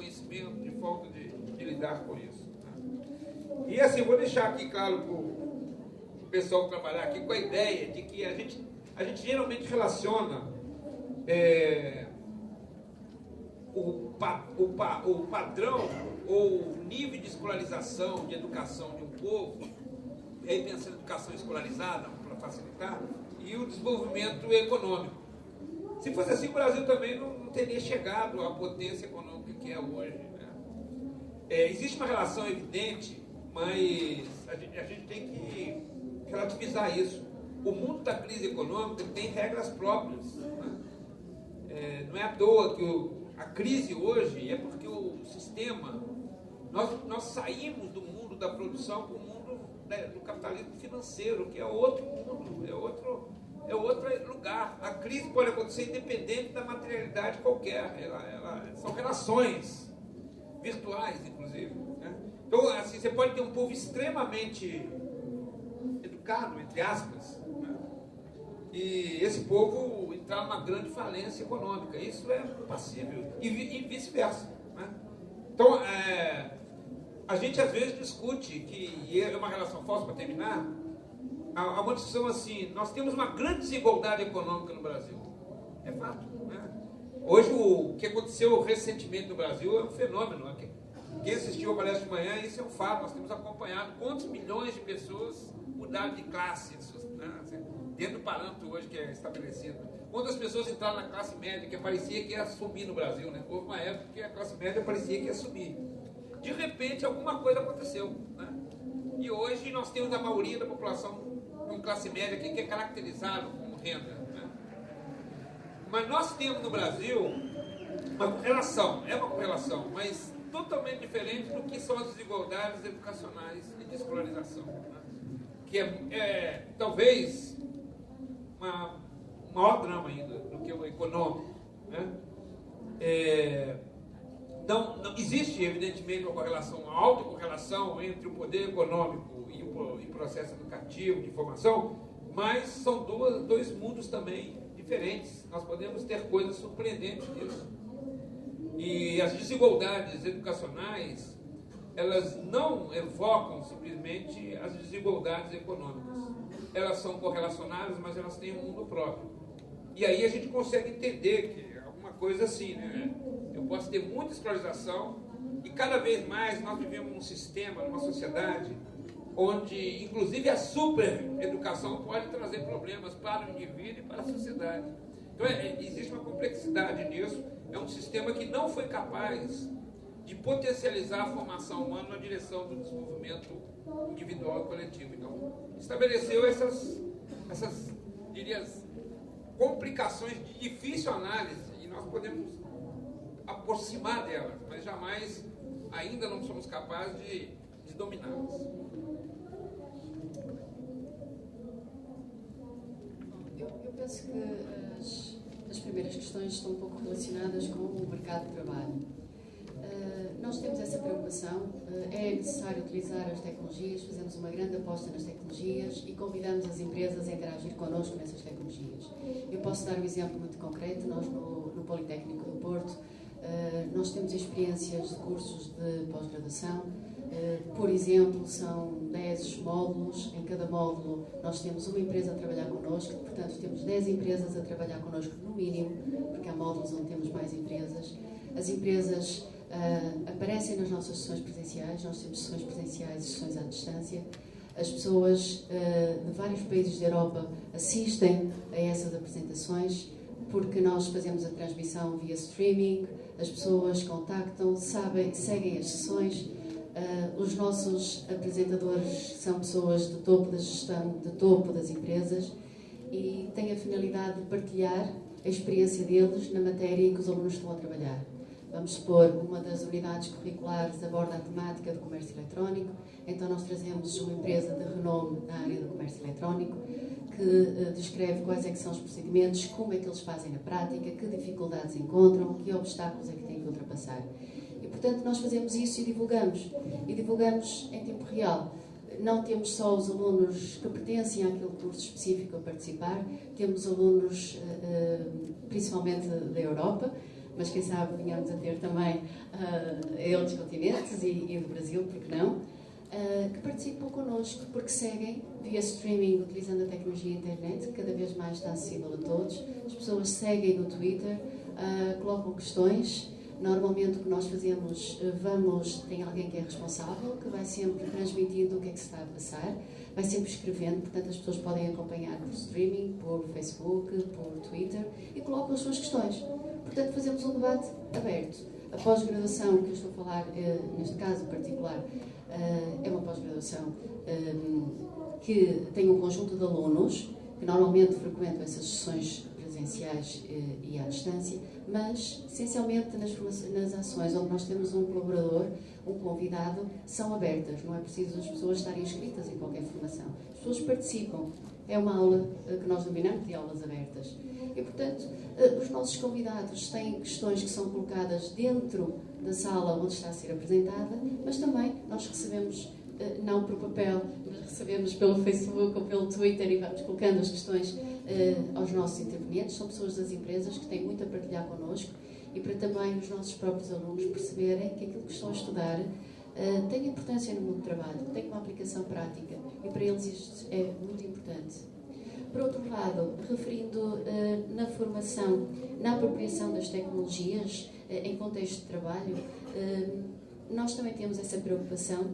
conhecimento, de falta de lidar com isso. Né? E assim, vou deixar aqui claro para o pessoal trabalhar aqui com a ideia de que a gente geralmente relaciona o padrão ou o nível de escolarização, de educação de um povo, e aí pensando em educação escolarizada, para facilitar, e o desenvolvimento econômico. Se fosse assim, o Brasil também não teria chegado à potência econômica que é hoje. Né? Existe uma relação evidente, mas a gente tem que relativizar isso. O mundo da crise econômica tem regras próprias. Né? Não é à toa que a crise hoje é porque o sistema... Nós saímos do mundo da produção para o mundo do capitalismo financeiro, que é outro mundo, é outro lugar. A crise pode acontecer independente da materialidade qualquer. São relações virtuais, inclusive. Né? Então, assim, você pode ter um povo extremamente educado, entre aspas, né? E esse povo entrar numa grande falência econômica. Isso é passível. E vice-versa. Né? Então, a gente às vezes discute que, e é uma relação falsa para terminar, há uma discussão assim, nós temos uma grande desigualdade econômica no Brasil. É fato. Né? Hoje, o que aconteceu recentemente no Brasil é um fenômeno. Né? Quem assistiu ao Palestra de Manhã, isso é um fato. Nós temos acompanhado quantos milhões de pessoas mudaram de classe, né? Assim, dentro do parâmetro hoje que é estabelecido. Quantas pessoas entraram na classe média, que parecia que ia sumir no Brasil. Né? Houve uma época que a classe média parecia que ia sumir. De repente, alguma coisa aconteceu. Né? E hoje nós temos a maioria da população com classe média aqui, que é caracterizado como renda. Né? Mas nós temos no Brasil uma correlação, mas totalmente diferente do que são as desigualdades educacionais e de escolarização. Né? Que talvez um maior drama ainda do que o econômico. Né? Não existe, evidentemente, uma alta correlação entre o poder econômico e o processo educativo, de formação, mas são dois mundos também diferentes. Nós podemos ter coisas surpreendentes nisso. E as desigualdades educacionais, elas não evocam simplesmente as desigualdades econômicas. Elas são correlacionadas, mas elas têm um mundo próprio. E aí a gente consegue entender que é alguma coisa assim, né? Eu posso ter muita escolarização e cada vez mais nós vivemos num sistema, numa sociedade, onde inclusive a supereducação pode trazer problemas para o indivíduo e para a sociedade. Então existe uma complexidade nisso. É um sistema que não foi capaz de potencializar a formação humana na direção do desenvolvimento individual e coletivo. Então, estabeleceu essas diria, complicações de difícil análise, e nós podemos aproximar delas, mas jamais, ainda não somos capazes de dominá-las. Eu penso que as primeiras questões estão um pouco relacionadas com o mercado de trabalho. Nós temos essa preocupação, é necessário utilizar as tecnologias, fazemos uma grande aposta nas tecnologias e convidamos as empresas a interagir connosco nessas tecnologias. Eu posso dar um exemplo muito concreto. Nós no Politécnico do Porto, nós temos experiências de cursos de pós-graduação. Por exemplo, são 10 módulos. Em cada módulo nós temos uma empresa a trabalhar connosco, portanto temos 10 empresas a trabalhar connosco no mínimo, porque há módulos onde temos mais empresas. As empresas aparecem nas nossas sessões presenciais. Nós temos sessões presenciais e sessões à distância. As pessoas de vários países da Europa assistem a essas apresentações, porque nós fazemos a transmissão via streaming. As pessoas contactam, seguem as sessões. Os nossos apresentadores são pessoas de topo da gestão, de topo das empresas, e têm a finalidade de partilhar a experiência deles na matéria em que os alunos estão a trabalhar. Vamos supor, uma das unidades curriculares aborda a temática do comércio eletrónico, então nós trazemos uma empresa de renome na área do comércio eletrónico que descreve quais é que são os procedimentos, como é que eles fazem na prática, que dificuldades encontram, que obstáculos é que têm que ultrapassar. E, portanto, nós fazemos isso e divulgamos em tempo real. Não temos só os alunos que pertencem àquele curso específico a participar, temos alunos principalmente da Europa, mas quem sabe venhamos a ter também em outros continentes e do Brasil, porque não, que participam connosco porque seguem via streaming, utilizando a tecnologia internet, que cada vez mais está acessível a todos. As pessoas seguem no Twitter, colocam questões. Normalmente o que nós fazemos, tem alguém que é responsável, que vai sempre transmitindo o que é que se está a passar, vai sempre escrevendo, portanto as pessoas podem acompanhar por streaming, por Facebook, por Twitter, e colocam as suas questões. Portanto, fazemos um debate aberto. A pós-graduação que eu estou a falar, neste caso particular, é uma pós-graduação que tem um conjunto de alunos que normalmente frequentam essas sessões presenciais e à distância, mas essencialmente nas ações onde nós temos um colaborador, um convidado, são abertas, não é preciso as pessoas estarem inscritas em qualquer formação. As pessoas participam. É uma aula que nós denominamos de aulas abertas. E, portanto, os nossos convidados têm questões que são colocadas dentro da sala onde está a ser apresentada, mas também nós recebemos, não por papel, mas recebemos pelo Facebook ou pelo Twitter e vamos colocando as questões aos nossos intervenientes. São pessoas das empresas que têm muito a partilhar connosco e para também os nossos próprios alunos perceberem que aquilo que estão a estudar tem importância no mundo do trabalho, tem uma aplicação prática e para eles isto é muito importante. Por outro lado, referindo na formação, na apropriação das tecnologias em contexto de trabalho, nós também temos essa preocupação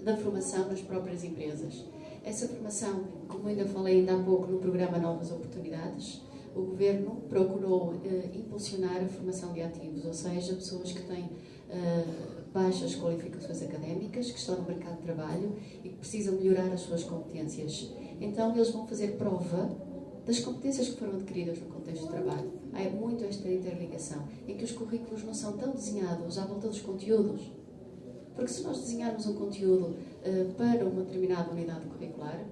da formação nas próprias empresas. Essa formação, como ainda falei ainda há pouco no programa Novas Oportunidades, o Governo procurou impulsionar a formação de ativos, ou seja, pessoas que têm baixas qualificações académicas, que estão no mercado de trabalho e que precisam melhorar as suas competências. Então, eles vão fazer prova das competências que foram adquiridas no contexto de trabalho. Há muito esta interligação, em que os currículos não são tão desenhados à volta dos conteúdos. Porque se nós desenharmos um conteúdo para uma determinada unidade curricular,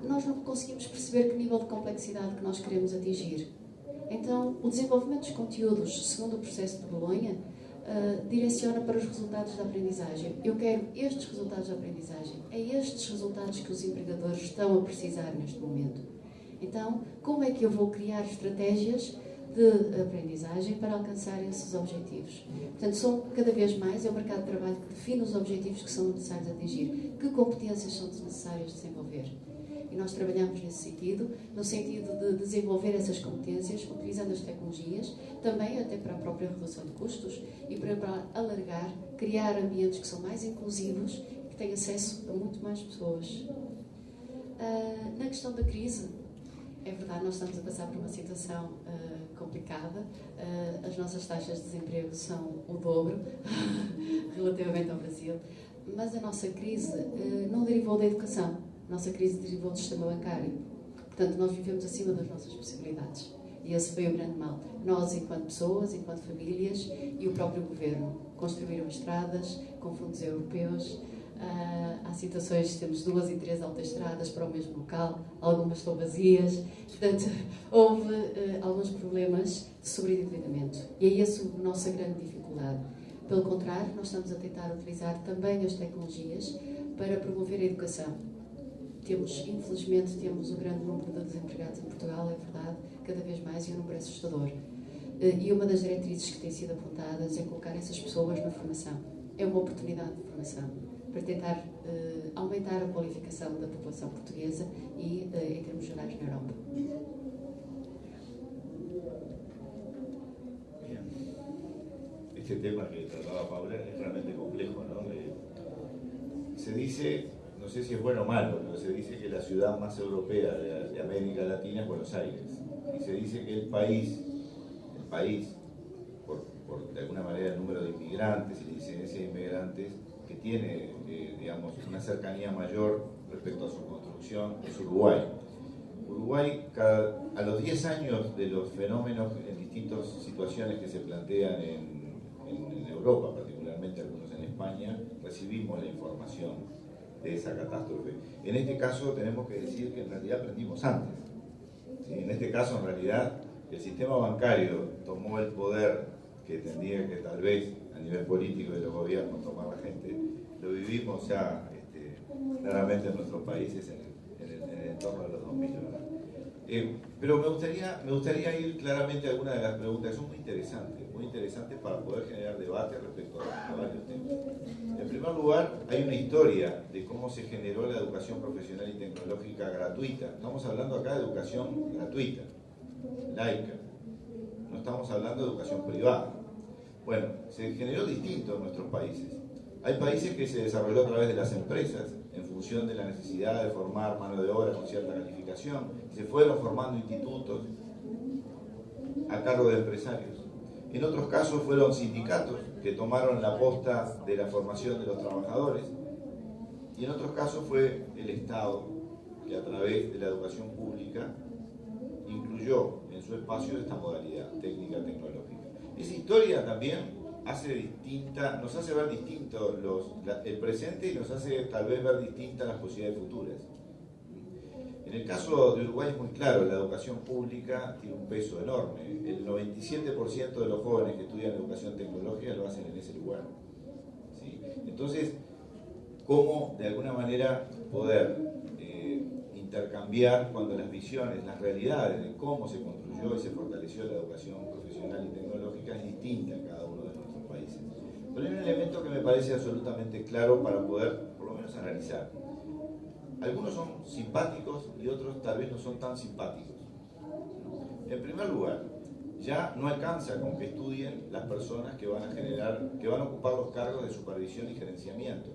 nós não conseguimos perceber que nível de complexidade que nós queremos atingir. Então, o desenvolvimento dos conteúdos, segundo o processo de Bolonha, direciona para os resultados da aprendizagem. Eu quero estes resultados da aprendizagem. É estes resultados que os empregadores estão a precisar neste momento. Então, como é que eu vou criar estratégias de aprendizagem para alcançar esses objetivos? Portanto, são cada vez mais, é o mercado de trabalho que define os objetivos que são necessários atingir. Que competências são necessárias desenvolver? E nós trabalhamos nesse sentido, no sentido de desenvolver essas competências, utilizando as tecnologias, também até para a própria redução de custos e para alargar, criar ambientes que são mais inclusivos e que têm acesso a muito mais pessoas. Na questão da crise, é verdade, nós estamos a passar por uma situação complicada. As nossas taxas de desemprego são o dobro relativamente ao Brasil, mas a nossa crise não derivou da educação. A nossa crise derivou do sistema bancário. Portanto, nós vivemos acima das nossas possibilidades. E esse foi o grande mal. Nós, enquanto pessoas, enquanto famílias e o próprio governo, construíram estradas com fundos europeus. Há situações, temos 2 e 3 autoestradas para o mesmo local, algumas estão vazias. Portanto, houve alguns problemas de sobreendividamento. E é essa a nossa grande dificuldade. Pelo contrário, nós estamos a tentar utilizar também as tecnologias para promover a educação. Infelizmente, temos um grande número de desempregados em Portugal, é verdade, cada vez mais, e um número assustador. E uma das diretrizes que têm sido apontadas é colocar essas pessoas na formação. É uma oportunidade de formação para tentar aumentar a qualificação da população portuguesa e, em termos gerais, na Europa. Bien. Este tema que trataba Paula es realmente complejo, ¿no? Se dice, no sé si es bueno o malo, pero se dice que la ciudad más europea de América Latina es Buenos Aires. Y se dice que el país por de alguna manera el número de inmigrantes y la incidencia de inmigrantes que tiene, digamos, una cercanía mayor respecto a su construcción, es Uruguay. Uruguay, a los 10 años de los fenómenos en distintas situaciones que se plantean en Europa, particularmente algunos en España, recibimos la información de esa catástrofe. En este caso tenemos que decir que en realidad aprendimos antes. ¿Sí? En este caso, en realidad, el sistema bancario tomó el poder que tendría que tal vez a nivel político de los gobiernos tomar la gente. Lo vivimos ya claramente en nuestros países en el entorno de los 2000, ¿verdad? Pero me gustaría ir claramente a algunas de las preguntas que son muy interesantes para poder generar debate respecto a varios temas. En primer lugar, hay una historia de cómo se generó la educación profesional y tecnológica gratuita. Estamos hablando acá de educación gratuita, laica. No estamos hablando de educación privada. Bueno, se generó distinto en nuestros países. Hay países que se desarrolló a través de las empresas, en función de la necesidad de formar mano de obra con cierta calificación. Se fueron formando institutos a cargo de empresarios. En otros casos fueron sindicatos que tomaron la posta de la formación de los trabajadores. Y en otros casos fue el Estado que a través de la educación pública incluyó en su espacio esta modalidad técnica tecnológica. Esa historia también nos hace ver distinto el presente y nos hace tal vez ver distintas las posibilidades futuras. En el caso de Uruguay es muy claro, la educación pública tiene un peso enorme. El 97% de los jóvenes que estudian educación tecnológica lo hacen en ese lugar. ¿Sí? Entonces, ¿cómo de alguna manera poder intercambiar cuando las visiones, las realidades de cómo se construyó y se fortaleció la educación profesional y tecnológica es distinta en cada uno de nuestros países? Pero hay un elemento que me parece absolutamente claro para poder, por lo menos, analizar. Algunos son simpáticos y otros tal vez no son tan simpáticos. En primer lugar, ya no alcanza con que estudien las personas que van a ocupar los cargos de supervisión y gerenciamiento.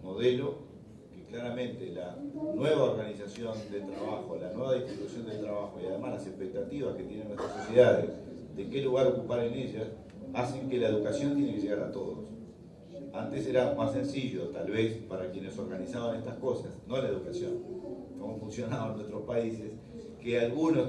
Modelo que claramente la nueva organización del trabajo, la nueva distribución del trabajo y además las expectativas que tienen nuestras sociedades de qué lugar ocupar en ellas, hacen que la educación tiene que llegar a todos. Antes era más sencillo, tal vez, para quienes organizaban estas cosas, no la educación, cómo funcionaba en nuestros países, que algunos